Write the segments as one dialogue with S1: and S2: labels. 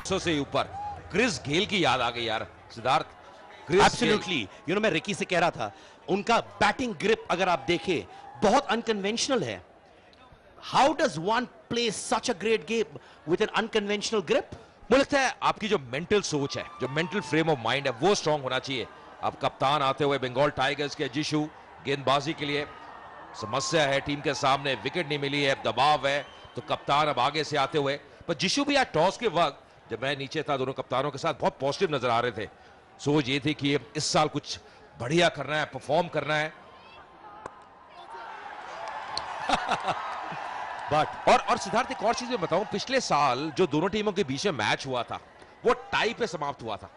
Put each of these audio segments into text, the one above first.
S1: 500 से ऊपर। Chris Gayle की याद आ गई यार सिद्धार्थ।
S2: एब्सोल्युटली, यू नो मैं रिकी से कह रहा था, उनका बैटिंग ग्रिप अगर आप देखें बहुत अनकन्वेंशनल है। How does one play such a great game with an unconventional grip?
S1: मुझे लगता है आपकी जो मेंटल सोच है, जो मेंटल फ्रेम ऑफ माइंड है, वो स्ट्रांग होना चाहिए। अब कप्तान आते हुए बंगाल टाइगर्स के जिशु, गेंदबाजी के लिए समस्या है टीम के सामने, विकेट नहीं मिली है, दबाव है, तो कप्तान अब आगे से आते हुए, पर जिशु भी आज टॉस के वक्त जब मैं नीचे था दोनों कप्तानों के साथ बहुत पॉजिटिव नजर आ रहे थे। सोच ये थी कि इस साल कुछ बढ़िया करना है, परफॉर्म करना है। और सिद्धार्थ एक और चीज मैं बताऊं, पिछले साल जो दोनों टीमों के बीच में मैच हुआ था वो टाई पे समाप्त हुआ था,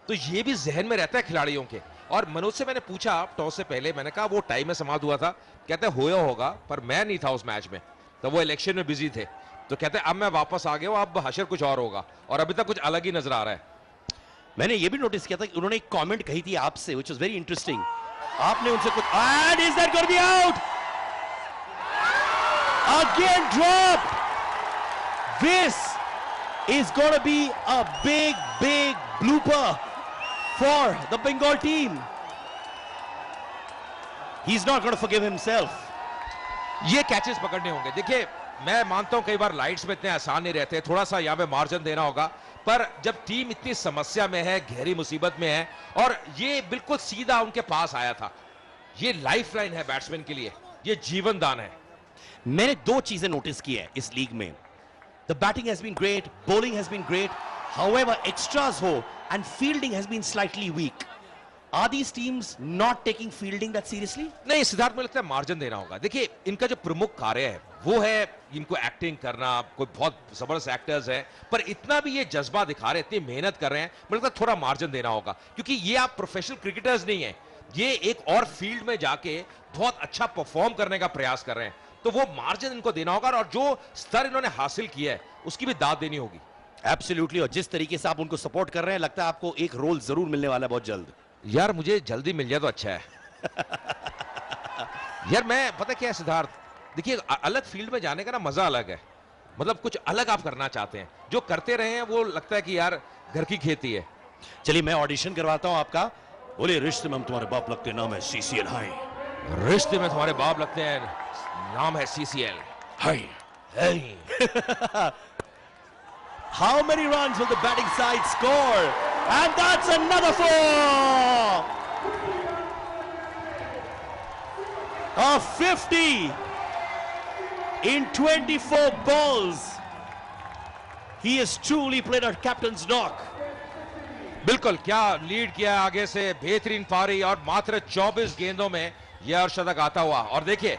S1: तो ये भी जहन में रहता है खिलाड़ियों के। और मनोज से मैंने पूछा टॉस से पहले, मैंने कहा वो टाई में समाप्त हुआ था, कहते होया होगा पर मैं नहीं था उस मैच में, तो वो इलेक्शन में बिजी थे, तो कहते अब मैं वापस आ गया हूं, अब हशर कुछ और होगा, और अभी तक कुछ अलग ही नजर आ रहा है।
S2: मैंने ये भी नोटिस किया था कि उन्होंने एक कमेंट कही थी आपसे, व्हिच वाज वेरी इंटरेस्टिंग। आपने उनसे कुछ, and is that going to be out? Again dropped. This is going to be a big blooper for the Bengal team. He's not going to forgive himself.
S1: ये catches पकड़ने होंगे। देखिए मैं मानता हूं कई बार लाइट्स में इतने आसान नहीं रहते, थोड़ा सा यहां पे मार्जिन देना होगा, पर जब टीम इतनी समस्या में है, गहरी मुसीबत में है, और ये बिल्कुल सीधा उनके पास आया था, ये लाइफ लाइन है बैट्समैन के लिए, ये जीवन दान है।
S2: मैंने दो चीजें नोटिस की है इस लीग में। The batting has been great, bowling has been great, however extras हो and fielding has been slightly weak. Are these teams not taking fielding that seriously?
S1: नहीं सिद्धार्थ, मुझे लगता है मार्जिन देना होगा। देखिए इनका जो प्रमुख कार्य है वो है इनको एक्टिंग करना, कोई बहुत जबरदस्त एक्टर्स हैं, पर इतना भी ये जज्बा दिखा रहे हैं, इतनी मेहनत कर रहे हैं, मुझे लगता है थोड़ा मार्जिन देना होगा, क्योंकि ये आप प्रोफेशनल क्रिकेटर्स नहीं है, ये एक और फील्ड में जाके बहुत अच्छा परफॉर्म करने का प्रयास कर रहे हैं, तो वो मार्जिन इनको देना होगा, और जो स्तर इन्होंने हासिल किया है उसकी भी दाद देनी होगी।
S2: एब्सोल्युटली, और जिस तरीके से आप उनको सपोर्ट कर रहे हैं, लगता है आपको एक रोल जरूर मिलने वाला है बहुत जल्द।
S1: यार मुझे जल्दी मिल जाए तो अच्छा है। यार मैं पता क्या है सिद्धार्थ, देखिए अलग फील्ड में जाने का ना मजा अलग है, मतलब कुछ अलग आप करना चाहते हैं, जो करते रहे हैं वो लगता है कि यार घर की खेती है।
S2: चलिए मैं ऑडिशन करवाता हूं आपका। बोले रिश्ते में हम तुम्हारे बाप लगते हैं, नाम है सीसीएल हाई।
S1: रिश्ते में तुम्हारे बाप लगते हैं, नाम है CCL high.
S2: How many runs will the batting side score? And that's another 4! A 50 in 24 balls. He has truly played a captain's knock.
S1: बिल्कुल, क्या लीड किया आगे से, बेहतरीन पारी, और मात्र 24 गेंदों में यह अर्शदक आता हुआ, और देखिए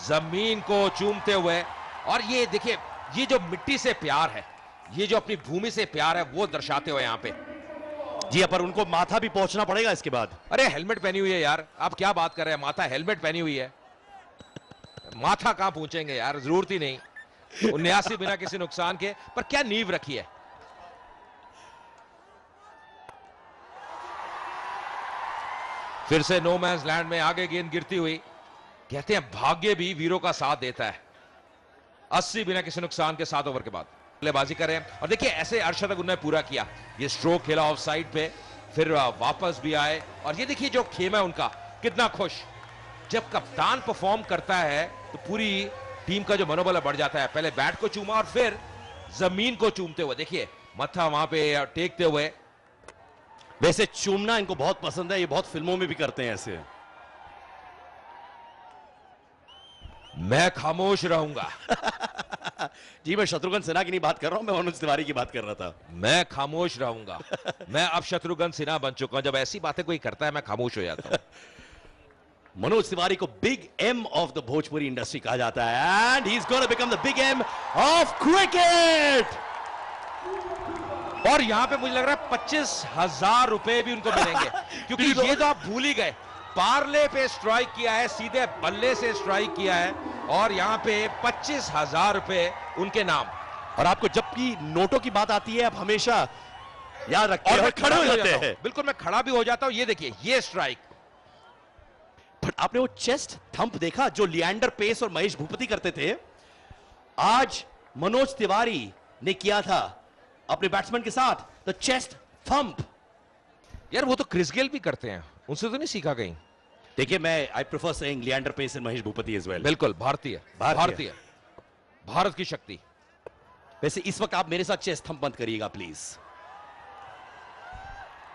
S1: जमीन को चूमते हुए, और ये देखिए ये जो मिट्टी से प्यार है, ये जो अपनी भूमि से प्यार है, वो दर्शाते हुए यहाँ पे।
S2: जी पर उनको माथा भी पहुंचना पड़ेगा इसके बाद।
S1: अरे हेलमेट पहनी हुई है यार, आप क्या बात कर रहे हैं, माथा हेलमेट पहनी हुई है, माथा कहां पहुंचेंगे यार, जरूरत ही नहीं, 79 बिना किसी नुकसान के, पर क्या नींव रखी है। फिर से नो मैंस लैंड में आगे गेंद गिरती हुई, कहते हैं भाग्य भी वीरों का साथ देता है। 80 बिना किसी नुकसान के 7 ओवर के बाद बल्लेबाजी कर रहे हैं, और देखिए ऐसे अर्शदक उन्होंने पूरा किया, ये स्ट्रोक खेला ऑफ साइड पे, फिर वापस भी आए, और ये देखिए जो खेमा है उनका कितना खुश। जब कप्तान परफॉर्म करता है तो पूरी टीम का जो मनोबल बढ़ जाता है। पहले बैट को चूमा और फिर जमीन को चूमते हुए, देखिए मत्था वहां पे टेकते हुए।
S2: वैसे चूमना इनको बहुत पसंद है, ये बहुत फिल्मों में भी करते हैं ऐसे।
S1: मैं खामोश रहूंगा।
S2: जी मैं शत्रुघ्न सिन्हा की नहीं बात कर रहा हूं, मैं मनोज तिवारी की बात कर रहा था।
S1: मैं खामोश रहूंगा। मैं अब शत्रुघ्न सिन्हा बन चुका हूं, जब ऐसी बातें कोई करता है मैं खामोश हो जाता हूं।
S2: मनोज तिवारी को big M of the Bhojpuri industry कहा जाता है, and he is gonna become the big M of cricket.
S1: और यहां पे मुझे लग रहा है 25,000 रुपए भी उनको मिलेंगे, क्योंकि ये तो आप भूल ही गए, पार्ले पे स्ट्राइक किया है, सीधे बल्ले से स्ट्राइक किया है, और यहां पे 25,000 रुपए उनके नाम।
S2: और आपको जब की नोटों की बात आती है आप हमेशा याद रखते हैं, खड़े हो जाते हैं।
S1: बिल्कुल मैं खड़ा भी हो जाता हूं। ये देखिए ये स्ट्राइक।
S2: बट आपने वो चेस्ट थंप देखा जो लिएंडर पेस और महेश भूपति करते थे, आज मनोज तिवारी ने किया था अपने बैट्समैन के साथ द चेस्ट थंप।
S1: यार वो तो क्रिस गेल भी करते हैं, उनसे तो नहीं सीखा कहीं।
S2: देखिए मैं I prefer saying Leander Paes and Mahesh Bhupathi as well.
S1: बिल्कुल भारतीय, भारतीय, भारत की शक्ति।
S2: वैसे इस वक्त आप मेरे साथ चेस्ट थंप बंद करिएगा प्लीज।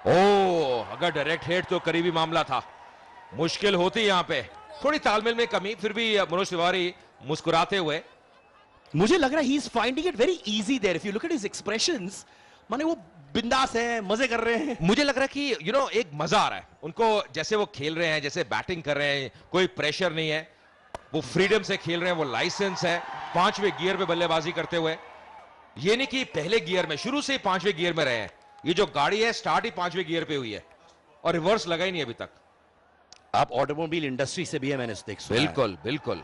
S1: ओ अगर डायरेक्ट हिट तो करीबी मामला था, मुश्किल होती यहां पे, थोड़ी तालमेल में कमी, फिर भी मनोज तिवारी मुस्कुराते हुए।
S2: मुझे लग रहा है he is finding it very easy there, if you look at his expressions, माने वो बिंदास है, मजे कर रहे हैं।
S1: मुझे लग रहा है कि एक मजा आ रहा है उनको, जैसे वो खेल रहे हैं, जैसे बैटिंग कर रहे हैं, कोई प्रेशर नहीं है, वो फ्रीडम से खेल रहे हैं, वो लाइसेंस है, 5वें गियर पे बल्लेबाजी करते हुए। ये नहीं कि पहले गियर में, शुरू से ही 5वें गियर में रहे हैं। ये जो गाड़ी है स्टार्ट ही 5वें गियर पे हुई है और रिवर्स लगा ही नहीं अभी तक।
S2: आप ऑटोमोबाइल इंडस्ट्री से भी है, मैंने देख सुना है।
S1: बिल्कुल बिल्कुल।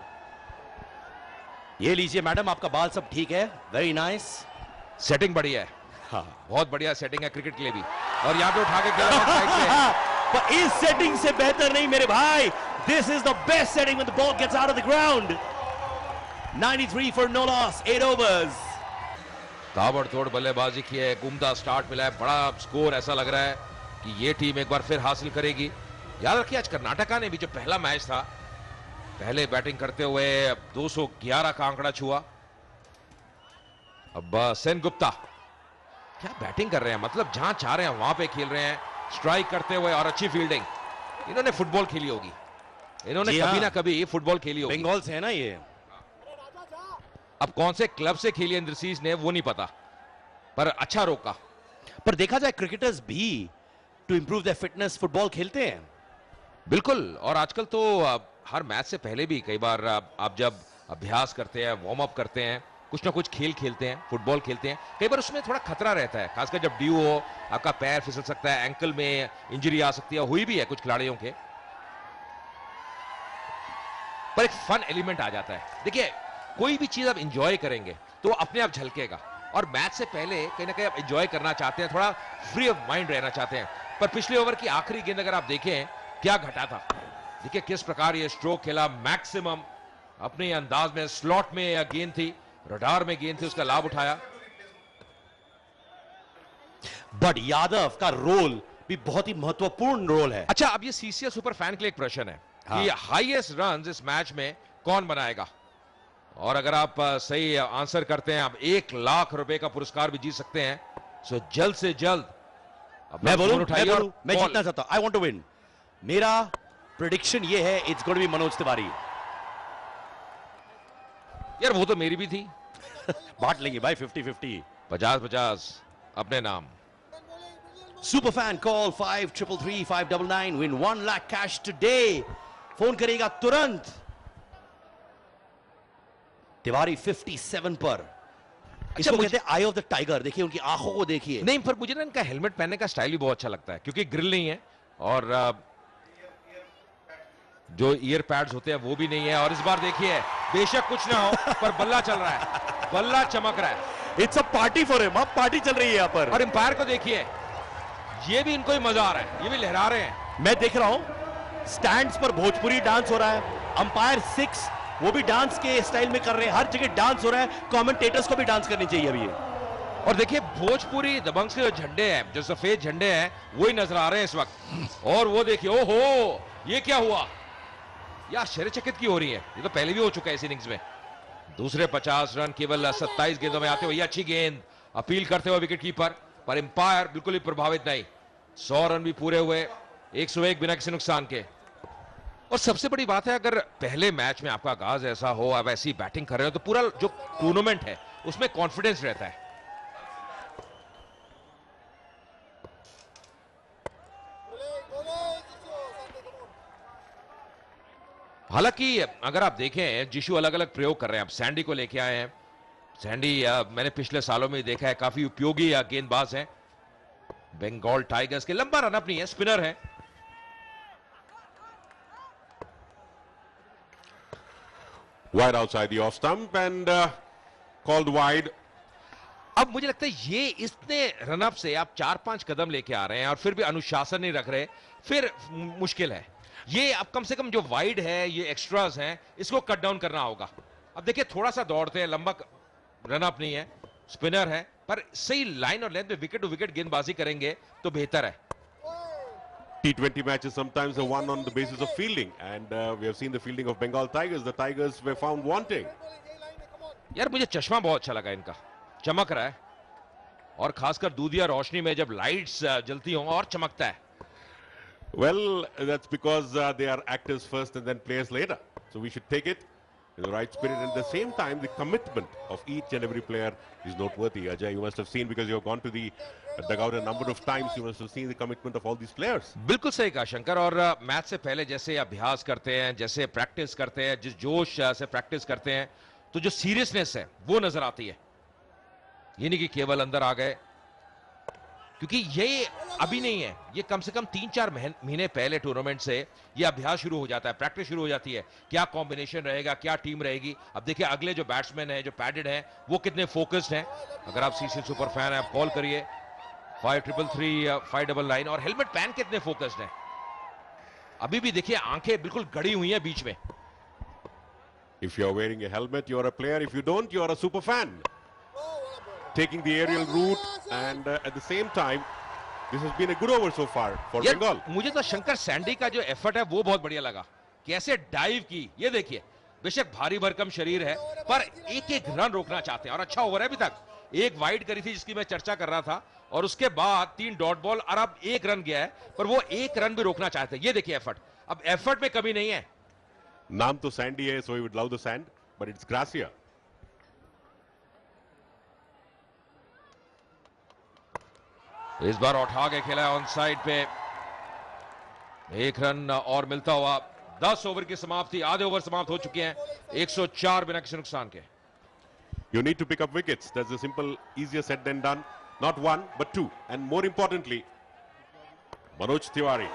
S2: ये लीजिए मैडम, आपका बाल सब ठीक है, वेरी नाइस।
S1: सेटिंग बढ़िया है,
S2: हाँ
S1: बहुत बढ़िया सेटिंग है क्रिकेट के लिए भी। और यहां पे उठा के खेला साइड से।
S2: पर इस सेटिंग से बेहतर नहीं मेरे भाई, this is the best setting when the ball gets out of the ground. 93 for no loss, 8 overs.
S1: ताबड़तोड़ बल्लेबाजी की है, घूमता स्टार्ट मिला है, बड़ा स्कोर ऐसा लग रहा है कि ये टीम एक बार फिर हासिल करेगी। याद रखिए आज कर्नाटका ने भी जो पहला मैच था, पहले बैटिंग करते हुए 211 का आंकड़ा छुआ। अब सेन गुप्ता क्या बैटिंग कर रहे हैं, मतलब जहां चाह रहे हैं वहां पे खेल रहे हैं, स्ट्राइक करते हुए और अच्छी फील्डिंग। इन्होंने फुटबॉल खेली होगी, इन्होंने कभी ना कभी फुटबॉल खेली होगी।
S2: बंगाल से है ना ये।
S1: अब कौन से क्लब से खेली इंद्रसीज ने वो नहीं पता, पर अच्छा रोका।
S2: पर देखा जाए क्रिकेटर्स भी to improve their fitness football खेलते हैं।
S1: बिल्कुल, और आजकल तो हर मैच से पहले भी कई बार आप जब अभ्यास करते हैं, वार्म अप करते हैं, कुछ ना कुछ खेल खेलते हैं, फुटबॉल खेलते हैं, कई बार उसमें थोड़ा खतरा रहता है, खासकर जब ड्यू हो, आपका पैर फिसल सकता है, एंकल में इंजरी आ सकती है, हुई भी है कुछ खिलाड़ियों के, पर एक फन एलिमेंट आ जाता है। देखिए कोई भी चीज आप इंजॉय करेंगे तो अपने आप झलकेगा, और मैच से पहले कहीं ना कहीं आप इंजॉय करना चाहते हैं, थोड़ा फ्री ऑफ माइंड रहना चाहते हैं। पर पिछले ओवर की आखिरी गेंद अगर आप देखें क्या घटा था, देखिए किस प्रकार ये स्ट्रोक खेला, मैक्सिमम अपने अंदाज में, स्लॉट में गेंद थी, रडार में गेंद थी, उसका लाभ उठाया।
S2: बट यादव का रोल भी बहुत ही महत्वपूर्ण रोल है।
S1: अच्छा, अब ये सीसीएस सुपर फैन के लिए एक प्रश्न है कि हाईएस्ट रन्स इस मैच में कौन बनाएगा, और अगर आप सही आंसर करते हैं आप 1 लाख रुपए का पुरस्कार भी जीत सकते हैं। सो जल्द से जल्द
S2: मैं बोलूं, मैं जीतना चाहता हूं, आई वांट टू विन। मेरा प्रेडिक्शन ये है, it's going to be Manoj Tiwari.
S1: यार वो तो मेरी भी थी।
S2: बांट लेंगे भाई 50-50,
S1: 50-50 अपने नाम।
S2: Super fan call 5333-599, win 1 lakh cash today. Phone करेगा तुरंत। तिवारी 57 पर। इसको कहते हैं आई ऑफ द टाइगर। देखिए उनकी आंखों को देखिए।
S1: नहीं, पर मुझे ना इनका हेलमेट पहनने का स्टाइल भी बहुत अच्छा लगता है, क्योंकि ग्रिल नहीं है और जो ईयर पैड्स होते हैं वो भी नहीं है। और इस बार देखिए बेशक कुछ ना हो पर बल्ला चल रहा है, बल्ला चमक रहा है।
S2: It's a party for him, अब पार्टी चल रही है यहाँ पर।
S1: और एम्पायर को देखिए, ये भी इनको ही मजा आ रहा है, ये भी लहरा रहे हैं।
S2: मैं देख रहा हूं स्टैंड्स पर भोजपुरी डांस हो रहा है, अंपायर 6 वो भी डांस के स्टाइल में कर रहे हैं, हर जगह डांस हो रहा है। कमेंटेटर्स को भी डांस करनी चाहिए अभी।
S1: और देखिए भोजपुरी दबंग के जो झंडे हैं, जो सफेद झंडे हैं, वही नजर आ रहे हैं इस वक्त। और वो देखिए, ओहो ये क्या हुआ, ये आश्चर्यचकित की हो रही है। ये तो पहले भी हो चुका है इस इनिंग्स में। दूसरे 50 रन केवल 27 गेंदों में आते हुए, ये अच्छी गेंद अपील करते हुए विकेट कीपर, पर एम्पायर बिल्कुल भी प्रभावित नहीं। 100 रन भी पूरे हुए, 101 बिना किसी नुकसान के। और सबसे बड़ी बात है, अगर पहले मैच में आपका आगाज ऐसा हो, आप ऐसी बैटिंग कर रहे हो, तो पूरा जो टूर्नामेंट है उसमें कॉन्फिडेंस रहता है। हालांकि अगर आप देखें जिशु अलग अलग प्रयोग कर रहे हैं। अब सैंडी को लेके आए हैं। सैंडी मैंने पिछले सालों में देखा है, काफी उपयोगी गेंदबाज है। बंगाल टाइगर्स के लंबा रन अप नहीं है, स्पिनर है।
S3: Wide outside the off stump and called wide.
S1: अब मुझे लगता है ये इतने रनअप से आप 4-5 कदम लेके आ रहे हैं और फिर भी अनुशासन नहीं रख रहे, फिर मुश्किल है। ये अब कम से कम जो वाइड है, ये एक्स्ट्रास हैं, इसको कट डाउन करना होगा। अब देखिए थोड़ा सा दौड़ते हैं, लंबा रनअप नहीं है, स्पिनर है, पर सही लाइन और लेंथ में विकेट टू विकेट गेंदबाजी करेंगे तो बेहतर है।
S3: T20 matches sometimes are won on the basis of fielding, and we have seen the fielding of Bengal Tigers. The Tigers were found wanting.
S1: यार मुझे चश्मा बहुत अच्छा लगा इनका, चमक रहा है, और खासकर दूधिया रोशनी में जब लाइट्स जलती हों और चमकता है।
S3: Well, that's because they are actors first and then players later. So we should take it in the right spirit, and at the same time the commitment of each and every player is noteworthy. Ajay, you must have seen, because you have gone to the dugout a number of times, you must have seen the commitment of all these players.
S1: बिल्कुल सही कहा शंकर, और match से पहले जैसे अभ्यास करते हैं, जैसे प्रैक्टिस करते हैं, जिस जोश से प्रैक्टिस करते हैं, तो जो सीरियसनेस है वो नजर आती है। ये नहीं कि केवल अंदर आ गए, क्योंकि ये अभी नहीं है, ये कम से कम 3-4 महीने पहले टूर्नामेंट से ये अभ्यास शुरू हो जाता है, प्रैक्टिस शुरू हो जाती है, क्या कॉम्बिनेशन रहेगा, क्या टीम रहेगी। अब देखिए अगले जो बैट्समैन हैं, जो पैडेड हैं, वो कितने फोकस्ड हैं। अगर आप सीसीएल सुपर फैन हैं, आप कॉल करिए 5333 599, और हेलमेट पहन कितने फोकस्ड हैं। अभी भी देखिए आंखें बिल्कुल गड़ी हुई हैं बीच में।
S3: If you are wearing a helmet, you are a player. If you don't, you are a super fan. Taking the aerial route, and at the same time, this has been a good over so far for Bengal.
S1: मुझे तो Shankar Sandy का जो effort है वो बहुत बढ़िया लगा, कैसे डाइव की। ये देखिए, बेशक भारी भरकम शरीर है, पर एक एक रन रोकना चाहते हैं, और अच्छा ओवर है अभी तक। एक वाइड करी थी जिसकी मैं चर्चा कर रहा था, और उसके बाद 3 डॉट बॉल, और अब 1 रन गया है, पर वो 1 रन भी रोकना चाहते हैं। ये देखिए एफर्ट, अब एफर्ट में कमी नहीं है।
S3: नाम तो सैंडी है, so he would love the sand, but it's grassier.
S1: इस बार उठा के खेला है ऑन साइड पे, 1 रन और मिलता हुआ। 10 ओवर की समाप्ति, आधे ओवर समाप्त हो चुके हैं, 104 बिना किसी नुकसान के।
S3: You need to pick up wickets. That's a simple, easier said than done. Not 1, but 2. And more importantly, Manoj Tiwari.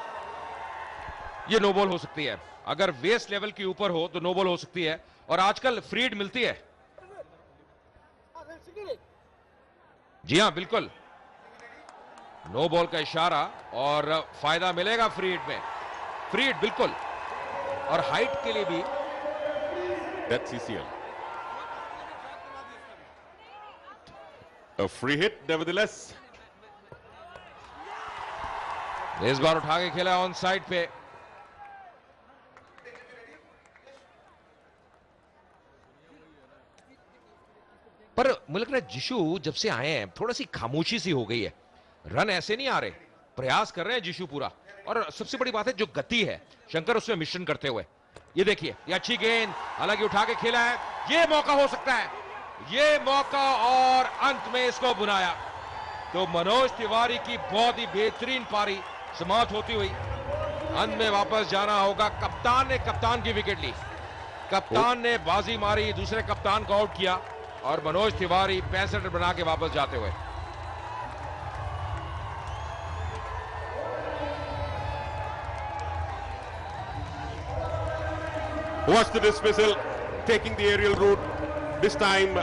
S1: ये नो बॉल हो सकती है, अगर वेस्ट लेवल के ऊपर हो तो नो बॉल हो सकती है, और आजकल फ्रीड मिलती है। जी हां बिल्कुल, नो बॉल का इशारा, और फायदा मिलेगा फ्रीड में। फ्रीड बिल्कुल, और हाइट के लिए भी।
S3: That's CCL. A free hit, nevertheless.
S1: इस बार उठा के खेला ऑन साइड पे। पर मुझे लग रहा है जिशु जब से आए हैं थोड़ा सी खामोशी सी हो गई है, रन ऐसे नहीं आ रहे, प्रयास कर रहे हैं जिशु पूरा, और सबसे बड़ी बात है जो गति है शंकर उसमें मिश्रण करते हुए। ये देखिए, ये अच्छी गेंद, हालांकि उठा के खेला है, ये मौका हो सकता है, ये मौका, और अंत में इसको बुनाया। तो मनोज तिवारी की बहुत ही बेहतरीन पारी समाप्त होती हुई, अंत में वापस जाना होगा। कप्तान ने कप्तान की विकेट ली, कप्तान ने बाजी मारी, दूसरे कप्तान को आउट किया, और मनोज तिवारी 65 रन बना के वापस जाते हुए।
S3: Watch the dismissal, taking the aerial route. This time,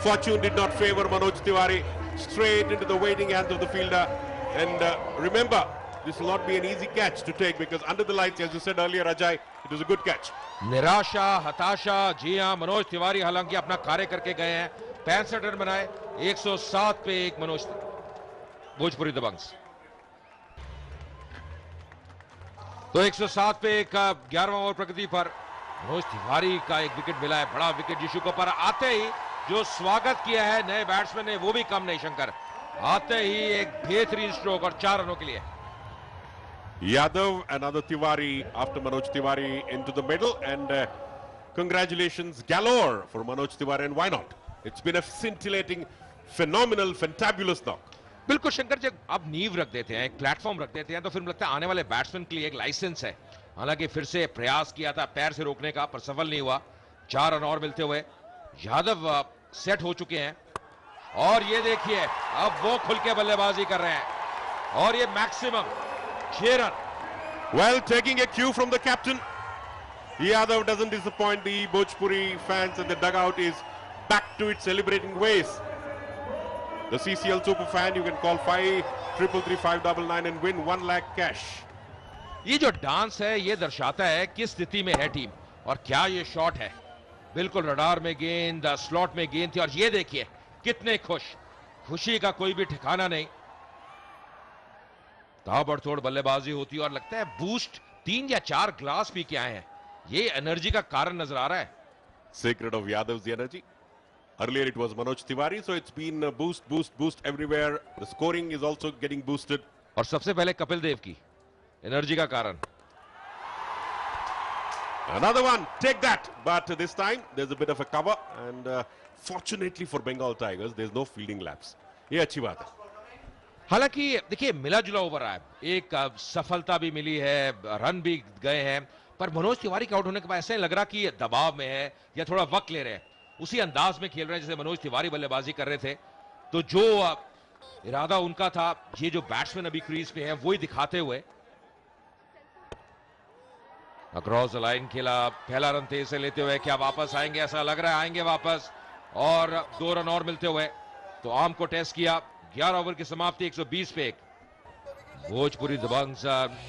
S3: fortune did not favor Manoj Tiwari. Straight into the waiting hands of the fielder. And remember, this will not be an easy catch to take, because under the lights, as you said earlier, Ajay, it was a good catch.
S1: निराशा, हताशा, जी हां, मनोज तिवारी हालांकि अपना कार्य करके गए हैं, 65 run बनाए, 107 पे 1 मनोज भोजपुरी दबंग्स। तो 107 पे 1 11वां ओवर प्रगति पर मनोज तिवारी का एक विकेट मिला है, बड़ा विकेट जिशु को, पर आते ही जो स्वागत किया है नए बैट्समैन ने वो भी कम नहीं शंकर, आते ही एक बेहतरीन स्ट्रोक और 4 रनों के लिए।
S3: Yadav, another Tiwari after Manoj Tiwari into the middle, and congratulations galore for Manoj Tiwari, and why not? It's been a scintillating, phenomenal, fantabulous knock.
S1: बिल्कुल शंकर, जब आप नींव रख देते हैं, एक प्लेटफॉर्म रख देते हैं, तो फिर लगता है आने वाले बैट्समैन के लिए एक लाइसेंस है। हालांकि फिर से प्रयास किया था पैर से रोकने का, पर सफल नहीं हुआ। 4 रन और मिलते हुए यादव सेट हो चुके हैं, और ये देखिए अब वो खुल के बल्लेबाजी कर रहे हैं, और ये maximum 6 run.
S3: Well, taking a cue from the captain, Yadav doesn't disappoint. The Bhojpuri fans, and the dugout is back to its celebrating ways. The CCL super fan, you can call 5333 599 and win 1 lakh cash.
S1: ये जो dance है ये दर्शाता है किस स्थिति में है टीम, और क्या ये शॉट है, बिल्कुल रडार में गेंद, स्लॉट में गेंद थी, और ये देखिए कितने खुश, खुशी का कोई भी ठिकाना नहीं, ताबड़तोड़ बल्लेबाजी होती है और लगता है बूस्ट 3 या 4 ग्लास पी के आए हैं। ये एनर्जी का कारण नजर आ रहा है।
S3: Secret of Yadav's energy. Earlier it was Manoj Tiwari, so it's been boost everywhere. The scoring is also getting boosted.
S1: और सबसे पहले कपिल देव की एनर्जी का कारण।
S3: Another one, take that. But this time there's a bit of a cover, and fortunately for Bengal Tigers, there's no fielding lapse. ये अच्छी बात है।
S1: हालांकि देखिए मिला जुला ओवर रहा है, एक सफलता भी मिली है, रन भी गए हैं, पर मनोज तिवारी के आउट होने के बाद ऐसा लग रहा कि दबाव में है या थोड़ा वक्त ले रहे हैं, उसी अंदाज में खेल रहे हैं जैसे मनोज तिवारी बल्लेबाजी कर रहे थे। तो जो इरादा उनका था, ये जो बैट्समैन अभी क्रीज पे है वही दिखाते हुए अक्रॉस द लाइन खेला, पहला रन तेज से लेते हुए क्या वापस आएंगे, ऐसा लग रहा है आएंगे वापस, और 2 रन और मिलते हुए तो आर्म को टेस्ट किया। 11 ओवर की समाप्ति 120 पे 1। भोजपुरी दबंग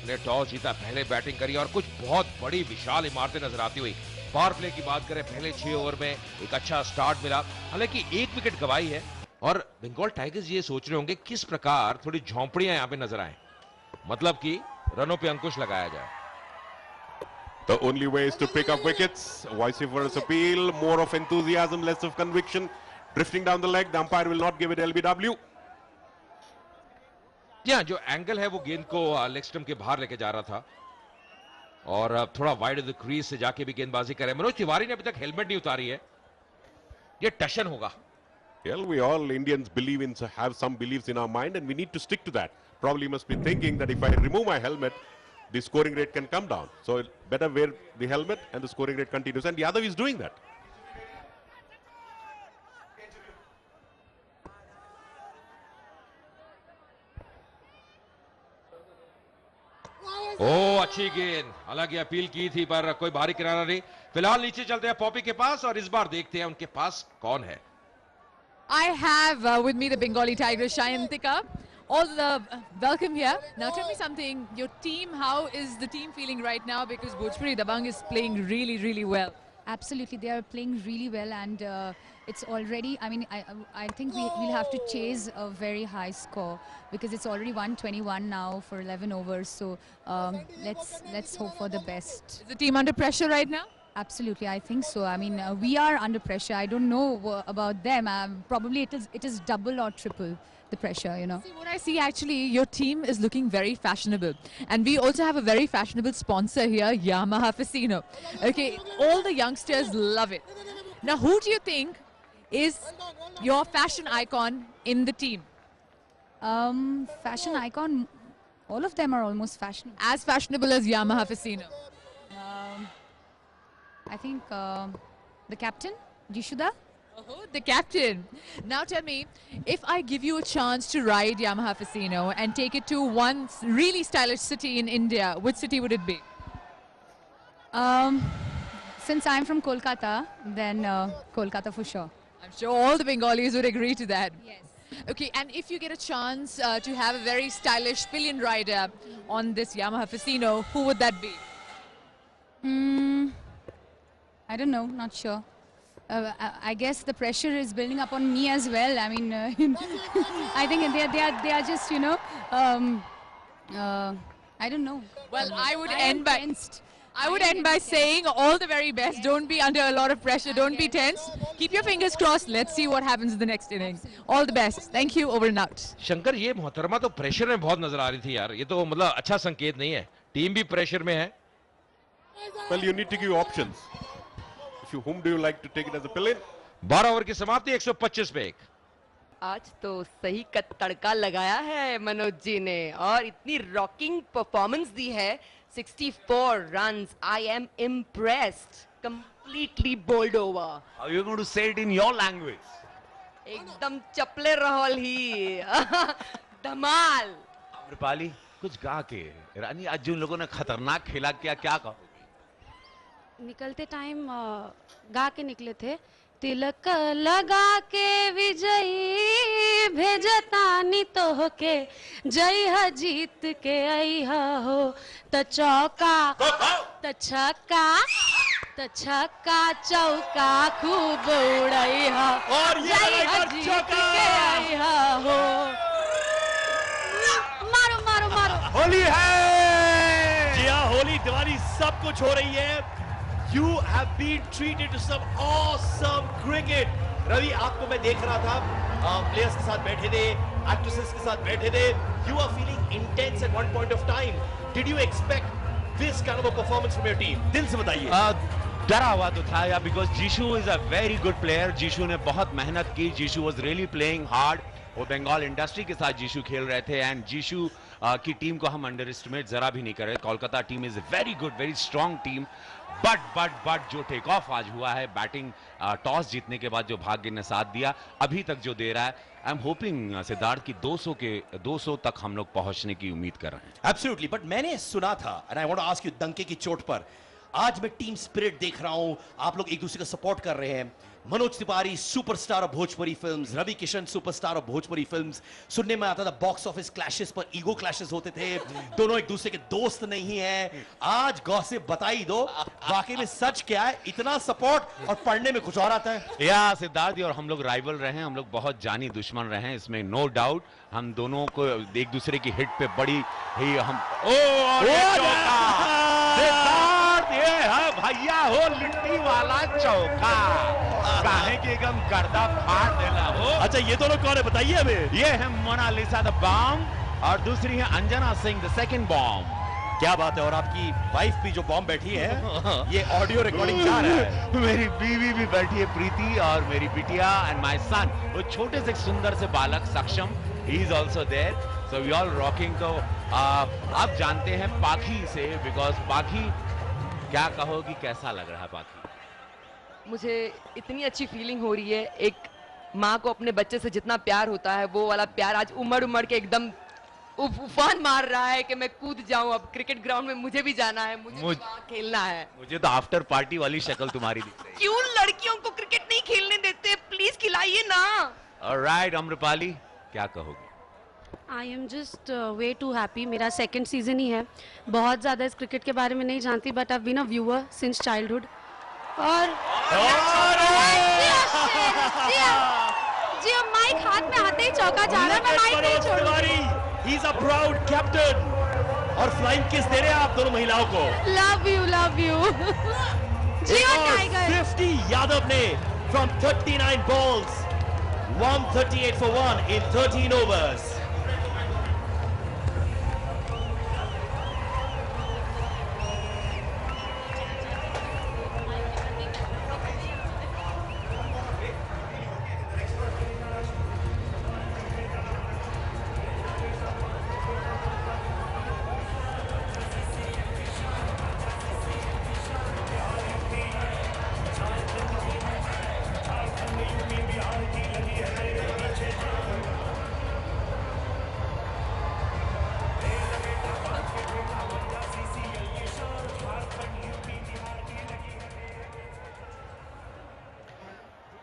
S1: ने टॉस जीता, पहले बैटिंग करी और कुछ बहुत बड़ी विशाल इमारतें नजर आती हुई। पावर प्ले की बात करें, पहले 6 ओवर में एक अच्छा स्टार्ट मिला, हालांकि 1 विकेट गवाई है और बंगाल टाइगर्स ये सोच रहे होंगे किस प्रकार थोड़ी झोंपड़ियां यहां पे नजर आए, मतलब कि रनों पे अंकुश लगाया जाए।
S3: The only way is to pick up wickets. Vociferous appeal, more of enthusiasm, less of conviction. Drifting down the leg, the umpire will not give it LBW.
S1: या जो एंगल है वो गेंद को लेग स्टंप के बाहर लेके जा रहा था और थोड़ा वाइड ऑफ द क्रीज से जाके भी गेंदबाजी करे। मनोज तिवारी ने अभी तक हेलमेट नहीं उतारी है, ये टशन होगा।
S3: Well, we all Indians believe in, have some beliefs in our mind, and we need to stick to that. Probably must be thinking that if I remove my helmet, the scoring rate can come down. So better wear the helmet and the scoring rate continues. And Yadav is doing that.
S1: ओ अच्छी गेंद, हालांकि appeal की थी पर कोई भारी किनारा नहीं। फिलहाल नीचे चलते हैं पॉपी के पास और इस बार देखते हैं उनके पास कौन है।
S4: I have with me the Bengali Tigers, Shayantika. All the welcome here. Now tell me something, your team, how is the team feeling right now? Because Bhojpuri Dabang is playing really, really well.
S5: Absolutely, they are playing really well, and it's already, I mean, I think we'll have to chase a very high score because it's already 121 now for 11 overs. So let's hope for the best.
S4: Is the team under pressure right now?
S5: Absolutely, I think so. I mean, we are under pressure. I don't know about them. Probably it is double or triple the pressure, you know.
S4: See, what I see actually, your team is looking very fashionable, and we also have a very fashionable sponsor here, Yamaha Fasino. Okay, all the youngsters love it. Now, who do you think is your fashion icon in the team?
S5: Fashion icon, all of them are almost fashionable.
S4: As fashionable as Yamaha Fasino?
S5: I think the captain, Jishuda.
S4: Oh, the captain. Now tell me, if I give you a chance to ride Yamaha Fasino and take it to one really stylish city in India, which city would it be?
S5: Since I'm from Kolkata, then Kolkata for sure.
S4: I'm sure all the Bengalis would agree to that.
S5: Yes.
S4: Okay, and if you get a chance to have a very stylish pillion rider on this Yamaha Fasino, who would that be?
S5: I don't know, not sure. I guess the pressure is building up on me as well. I mean, I think they are just, you know, I don't know.
S4: Well, I would
S5: tensed.
S4: end by saying all the very best. Don't be under a lot of pressure. Don't be tense. Keep your fingers crossed. Let's see what happens in the next innings. All the best. Thank you. Over and out.
S1: Shankar, ये मोहतरमा तो pressure में बहुत नजर आ रही थी यार, ये तो मतलब अच्छा संकेत नहीं है। टीम भी प्रेशर में है।
S3: Well, you need to give options. Whom do you like to take it as a pillion?
S1: 12 over की समाप्ति 125 पे 1।
S6: आज तो सही का तड़का लगाया है मनोज जी ने और इतनी रॉकिंग परफॉर्मेंस दी है। 64 runs. I am impressed. Completely bowled over.
S7: How are you going to say it in your language?
S6: एकदम चपले रहल ही धमाल।
S7: अमरपाली, कुछ गा के रानी, आज जिन लोगों ने खतरनाक खेला किया, क्या कहो?
S8: निकलते टाइम गा के निकले थे, तिलक लगा के विजयी भेजतानी तो के जय जीत के आई हो, त चौका त छक्का चौका खूब उड़ई हो, जय जीत के आई हो।
S7: होली है।
S2: जी हाँ, होली दिवाली सब कुछ हो रही है। You have been treated to some awesome cricket. Ravi, आपको मैं देख रहा था, प्लेयर्स के साथ बैठे थे, एक्ट्रेसेस के साथ बैठे थे. You are feeling intense at one point of time. Did you expect this kind of a performance from your team? दिल से बताइए.
S7: डरा हुआ तो था यार, because Jisshu is a very good player. Jisshu ने बहुत मेहनत की. Jisshu was really playing hard. वो बंगाल इंडस्ट्री के साथ जीशू खेल रहे थे एंड जीशू की टीम को हम अंडर एस्टिमेट जरा भी नहीं कर रहे. Kolkata team is very good, very strong team. But जो टेक ऑफ आज हुआ है, बैटिंग टॉस जीतने के बाद जो भाग्य ने साथ दिया, अभी तक जो दे रहा है, आई एम होपिंग सिद्धार्थ की 200 तक हम लोग पहुंचने की उम्मीद कर रहे हैं.
S2: एब्सोल्युटली. बट मैंने सुना था, and I want to ask you, डंके की चोट पर आज मैं टीम स्पिरिट देख रहा हूं, आप लोग एक दूसरे का सपोर्ट कर रहे हैं. Manoj Tiwari superstar of Bhojpuri films, Ravi Kishan superstar of Bhojpuri films. सुनने में आता था बॉक्स ऑफिस क्लैशेस पर ईगो क्लैशेस होते थे, दोनों एक दूसरे के दोस्त नहीं है. आज गॉसिप बता ही दो, वाकई में सच क्या है? इतना सपोर्ट और पढ़ने में कुछ और आता है.
S7: या सिद्धार्थ जी और हम लोग राइवल रहे हैं, हम लोग बहुत जानी दुश्मन रहे हैं, इसमें नो डाउट. हम दोनों को एक दूसरे की हिट पे बड़ी ही हम ये है भैया हो लिट्टी वाला चौका, काहे कि एकदम गर्दा फाड़ देना हो.
S2: अच्छा, ये दोनों कौन है बताइए हमें.
S7: ये है मोनालिसा द बॉम्ब और दूसरी है Anjana Singh the second bomb.
S2: क्या बात है. और आपकी वाइफ भी जो बॉम्ब बैठी है, ये ऑडियो रिकॉर्डिंग जा रहा है.
S7: मेरी बीवी भी बैठी है प्रीति, और मेरी बिटिया एंड माय सन, वो छोटे से सुंदर से बालक Saksham, he is also there. So we all rocking. तो आप जानते हैं पाखी से, बिकॉज पाखी, क्या कहोगी, कैसा लग रहा है पाखी?
S6: मुझे इतनी अच्छी फीलिंग हो रही है. एक माँ को अपने बच्चे से जितना प्यार होता है, वो वाला प्यार आज उमड़ के एकदम उफान मार रहा है कि मैं कूद जाऊं. अब क्रिकेट ग्राउंड में मुझे भी जाना है, मुझे वहां खेलना है.
S7: मुझे तो आफ्टर पार्टी वाली शक्ल तुम्हारी दिख रही है.
S6: क्यों लड़कियों को क्रिकेट नहीं खेलने देते? प्लीज खिलाइए ना.
S7: ऑलराइट अम्रपाली, क्या कहोगी?
S8: I am just way too happy. मेरा सेकंड सीजन ही है. बहुत ज़्यादा इस क्रिकेट के बारे में नहीं जानती, but I been a viewer since childhood. और जी, अब माइक हाथ में आते ही चौका जा रहा है. मैं माइक नहीं छोड़ूंगी.
S2: He is a proud captain. और फ्लाइंग किस दे रहे हैं आप दोनों महिलाओं को.
S8: Love you, love you. जियो टाइगर.
S2: 50 यादव ने from 39 balls, 138 for 1 in 13 overs.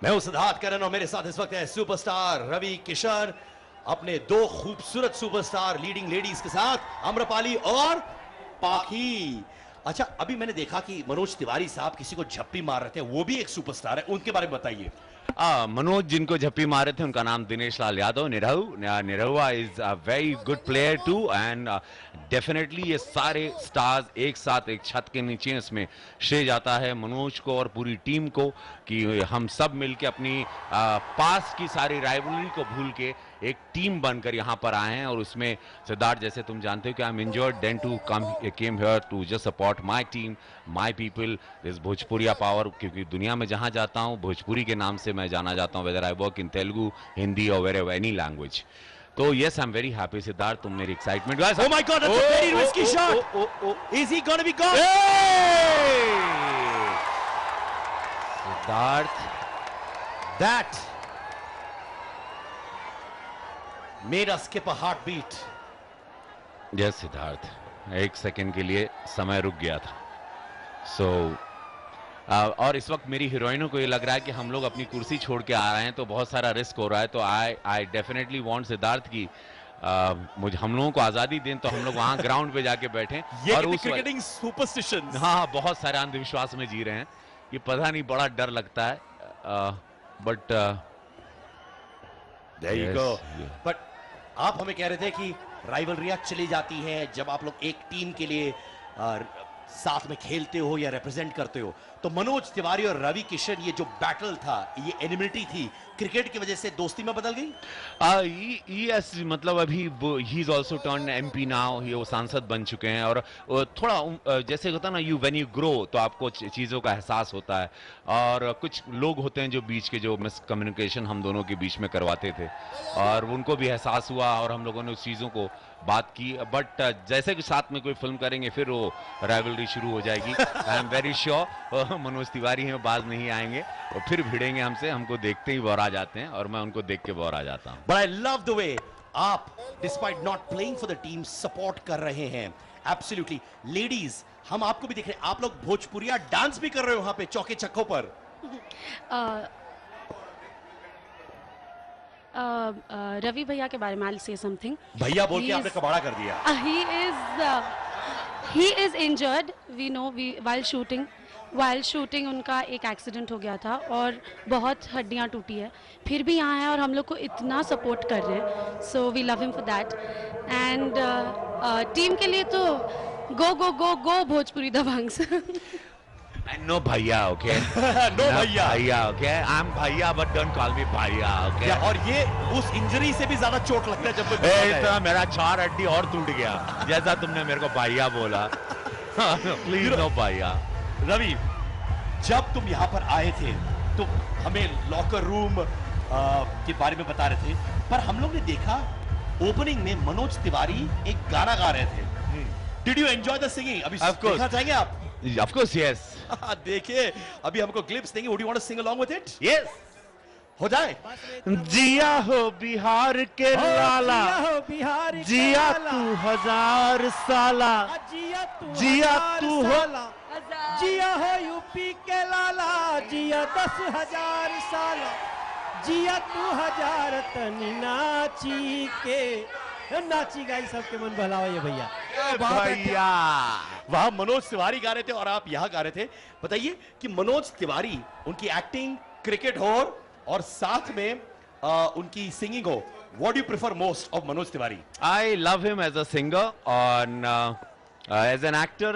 S2: मैं हूं सिद्धार्थ करन और मेरे साथ इस वक्त है सुपरस्टार रवि किशन, अपने दो खूबसूरत सुपरस्टार लीडिंग लेडीज के साथ, अम्रपाली और पाखी. अच्छा, अभी मैंने देखा कि मनोज तिवारी साहब किसी को झप्पी मार रहे थे, वो भी एक सुपरस्टार है, उनके बारे में बताइए.
S7: मनोज जिनको झप्पी मारे थे उनका नाम Dinesh Lal Yadav, Nirahua is a very good player too. And definitely ये सारे स्टार्स एक साथ एक छत के नीचे, इसमें श्रेय जाता है मनोज को और पूरी टीम को कि हम सब मिलकर अपनी पास की सारी राइवलरी को भूल के एक टीम बनकर यहाँ पर आए हैं. और उसमें सिद्धार्थ, जैसे तुम जानते हो कि I am injured, then to came here to just support my team, my people, this Bhojpuriya power. क्योंकि दुनिया में जहाँ जाता हूँ भोजपुरी के नाम से मैं जाना जाता हूँ, whether I work in Telugu, Hindi और वेर एनी लैंग्वेज. तो yes, I am very happy Siddharth, तुम मेरी excitement.
S2: Oh my God, that's a very risky shot. Is he going to be gone?
S7: Siddharth,
S2: That made us skip a heartbeat.
S7: Yes Siddharth, एक second के लिए समय रुक गया था. सो और इस वक्त मेरी हीरोइनों को ये लग रहा है कि हम लोग अपनी कुर्सी छोड़ के आ रहे हैं, तो बहुत सारा रिस्क हो रहा है. तो आई डेफिनेटली वांट सिद्धार्थ की मुझे हम लोगों को आजादी दें, तो हम लोग वहां ग्राउंड पे जाके बैठें. और उस
S2: क्रिकेटिंग सुपरस्टिशन.
S7: हाँ, बहुत सारे अंधविश्वास में जी रहे हैं, ये पता नहीं, बड़ा डर लगता है. But
S2: there you go. But आप हमें कह रहे थे कि राइवलरियां चली जाती हैं जब आप लोग एक टीम के लिए साथ में खेलते हो या रिप्रेजेंट करते हो, तो मनोज तिवारी और रवि किशन ये जो बैटल था, ये एनिमिटी थी, क्रिकेट की वजह से दोस्ती में बदल गई?
S7: यस, मतलब अभी ही is also turn MP now, ये वो सांसद बन चुके हैं और थोड़ा जैसे होता है ना, यू व्हेन यू ग्रो तो आपको चीज़ों का एहसास होता है, और कुछ लोग होते हैं जो बीच के जो मिसकम्युनिकेशन हम दोनों के बीच में करवाते थे, और उनको भी एहसास हुआ और हम लोगों ने उस चीज़ों को बात की। बट जैसे कि साथ में कोई फिल्म करेंगे फिर वो राइवलरी शुरू हो जाएगी। I am very sure Manoj Tiwari हैं, बाज नहीं आएंगे और फिर भिड़ेंगे हमसे, हमको देखते ही बोर आ जाते हैं और मैं उनको देख के बोर आ जाता हूं।
S2: But I love the way आप despite not playing for the team support कर रहे हैं। एब्सोल्युटली। लेडीज, हम आपको भी देख रहे हैं, आप लोग भोजपुरिया डांस भी कर रहे हो वहां पे चौके छक्कों पर।
S8: रवि भैया के बारे में I'll say something.
S2: भैया बोल के आपने कबाड़ा कर दिया।
S8: He is injured. We know while shooting उनका एक एक्सीडेंट हो गया था और बहुत हड्डियां टूटी है, फिर भी यहाँ है और हम लोग को इतना सपोर्ट कर रहे हैं। So we love him for that. And team के लिए तो go भोजपुरी दबंग।
S7: No भैया, okay?
S2: No भैया,
S7: okay? I'm भैया, but don't call me भैया, okay?
S2: और ये उस इंजरी से भी ज्यादा चोट लगता है जब कोई
S7: इतना मेरा 4 हड्डी और टूट गया जैसा तुमने मेरे को भैया बोला। प्लीज नो भैया।
S2: रवि, जब तुम यहाँ पर आए थे तो हमें लॉकर रूम के बारे में बता रहे थे, पर हम लोग ने देखा ओपनिंग में मनोज तिवारी एक गाना गा रहे थे। Did you enjoy the singing? अभी देखना चाहेंगे आप?
S7: Of course, yes.
S2: देखिए, अभी हमको ग्लिप्स देंगे। Would you want to sing along with it?
S7: Yes.
S2: हो जाए।
S7: जिया हो बिहार के लाला, जिया तू 1000 साला, जिया तू हो
S9: जिया हो यूपी के लाला, जिया 10,000 साला, जिया तू 1000 तनी नाची के नाची गाई सबके मन बहलावा ये भैया।
S7: भैया
S2: वहां मनोज तिवारी गा रहे थे और आप यहाँ गा रहे थे। बताइए कि मनोज तिवारी, उनकी एक्टिंग, क्रिकेट हो और साथ में उनकी सिंगिंग हो, what do you prefer most of Manoj Tiwari?
S7: I love him as a singer and as an actor,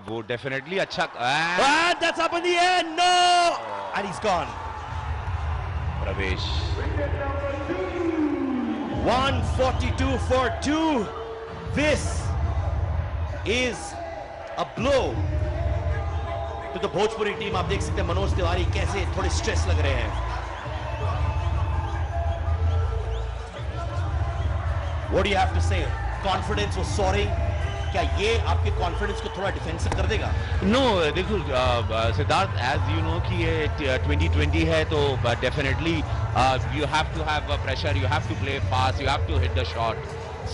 S7: वो definitely अच्छा।
S2: And that's up in the air, no! And he's gone.
S7: प्रवेश
S2: 142 for 2. This is a blow to the Bhojpuri team. आप देख सकते हैं मनोज तिवारी कैसे थोड़े stress लग रहे हैं। What do you have to say? Confidence was soaring. क्या ये आपके कॉन्फिडेंस को थोड़ा डिफेंसिव कर देगा?
S7: नो, देखो सिद्धार्थ, एज यू नो कि ये 2020 है तो definitely you have to have pressure, you have to play fast, you have to hit the shot.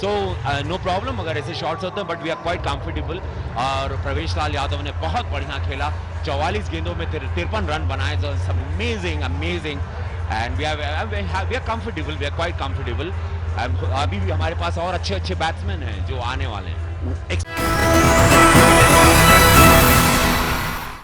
S7: So no problem अगर ऐसे शॉट्स होते हैं, but we are quite comfortable. और प्रवेश लाल यादव ने बहुत बढ़िया खेला, 44 गेंदों में 53 रन बनाए, amazing and we are comfortable, we are quite comfortable. अभी भी हमारे पास और अच्छे बैट्समैन हैं जो आने वाले हैं।